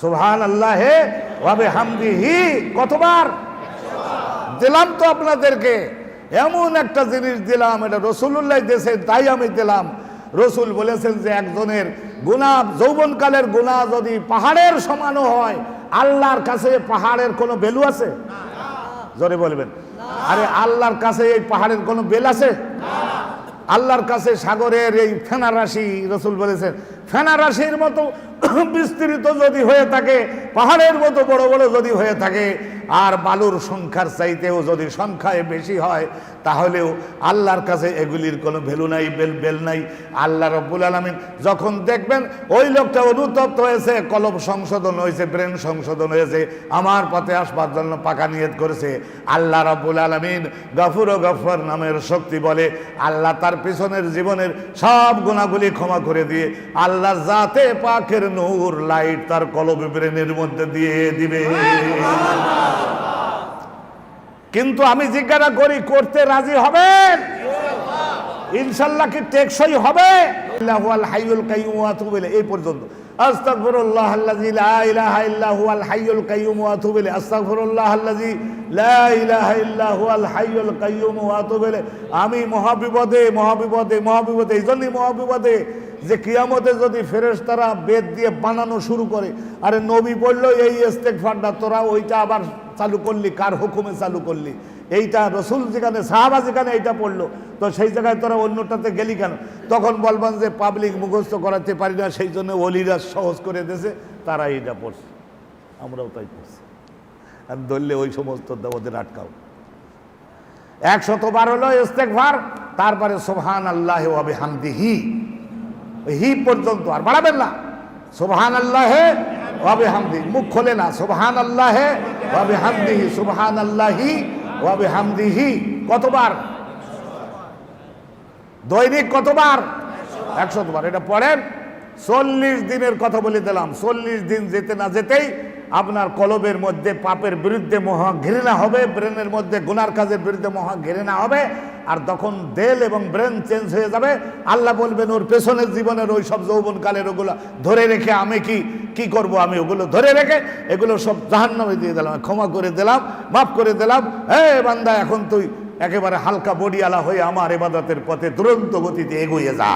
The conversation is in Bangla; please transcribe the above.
সুবহানাল্লাহি ওয়া বিহামদিহি কতবার দিলাম? তো আপনাদেরকে এমন একটা জিনিস দিলাম, এটা রাসূলুল্লাহ দিয়েছেন তাই আমি দিলাম। রসুল বলেছেন যে একজনের গুনাহ, যৌবনকালের গুনাহ যদি পাহাড়ের সমানও হয়, আল্লাহর কাছে পাহাড়ের কোনো ভ্যালু আছে? জোরে বলবেন। আরে আল্লাহর কাছে এই পাহাড়ের কোনো বেল আছে? আল্লাহর কাছে সাগরের এই ফেনা রাশি, রসুল বলেছেন ফেনা রাশির মতো বিস্তৃত যদি হয়ে থাকে, পাহাড়ের মতো বড় বড় যদি হয়ে থাকে, আর বালুর সংখ্যার চাইতেও যদি সংখ্যায় বেশি হয়, তাহলেও আল্লাহর কাছে এগুলির কোনো ভ্যালু নাই, বেল নাই। আল্লাহ রাব্বুল আলামিন যখন দেখবেন ওই লোকটা অনুতপ্ত হয়েছে, কলব সংশোধন হয়েছে, ব্রেন সংশোধন হয়েছে, আমার পথে আসবার জন্য পাকা নিয়ত করেছে, আল্লাহ রাব্বুল আলামিন গফুর ও গফফার নামের শক্তি বলে আল্লাহ তার পিছনের জীবনের সব গুনাহগুলি ক্ষমা করে দিয়ে আল্লাহ জাতে পাকের নূর লাইট তার কলব ব্রেনের মধ্যে দিয়ে দিবে। কিন্তু আমি জিজ্ঞাসা করি, করতে রাজি হবেন? ইনশাআল্লাহ কি টেকসই হবে? আল্লাহুল হাইয়ুল কাইয়্যুম ওয়া আতুবু ইলাইহি, এই পর্যন্ত। আস্তাগফিরুল্লাহাল্লাযী লা ইলাহা ইল্লা হুয়াল হাইয়ুল কাইয়্যুম ওয়া আতুবু ইলাইহি, আস্তাগফিরুল্লাহাল্লাযী লা ইলাহা ইল্লা হুয়াল হাইয়ুল কাইয়্যুম ওয়া আতুবু ইলাইহি। আমি মহাবিপদে মহাবিপদে মহাবিপদে, এইজন্যই মহাবিপদে যে কিয়ামতে যদি ফেরেশতারা বেদ দিয়ে বানানো শুরু করে, আরে নবী বললো এই ইস্তেগফারটা, তোরা ওইটা আবার চালু করলি, কার হুকুমে চালু করলি? এইটা রসুল যেখানে, সাহাবা যেখানে এইটা পড়লো, তো সেই জায়গায় তোরা অন্যটাতে গেলি কেন? তখন বলবেন যে পাবলিক মুখস্থ করাতে পারি না, সেই জন্য ওলিরা সহজ করে দিয়েছে, তারা এইটা পড়ছে, আমরাও তাই পড়ছি। আর ধরলে ওই সমস্ত ওদের আটকাও। 100 বার হলো ইস্তেগফার, তারপরে সুবহানাল্লাহি ওয়া বিহামদিহি, হি পর্যন্ত আর বাড়াবেন না। সুবহানাল্লাহি ওয়া বিহামদিহি, মুখ খোলে না, সুবহানাল্লাহি ওয়া বিহামদিহি, সুবহানাল্লাহি ওয়া বিহামদিহি কতবার? দৈনিক কতবার? 100 বার। এটা পড়েন। 40 দিনের কথা বলে দিলাম। 40 দিন যেতে না যেতেই আপনার কলবের মধ্যে পাপের বিরুদ্ধে মহা ঘৃণা হবে, ব্রেনের মধ্যে গুনার কাজের বিরুদ্ধে মহা ঘৃণা হবে, আর তখন দেল এবং ব্রেন চেঞ্জ হয়ে যাবে। আল্লাহ বলবেন ওর পেছনের জীবনের ওই সব যৌবনকালের ওগুলো ধরে রেখে আমি কি করব? আমি ওগুলো ধরে রেখে এগুলো সব জাহান্নামে দিয়ে দিলাম, ক্ষমা করে দিলাম, মাফ করে দিলাম। বান্দা, এখন তুই একেবারে হালকা বডিওয়ালা হয়ে আমার ইবাদতের পথে দুরন্ত গতিতে এগিয়ে যা।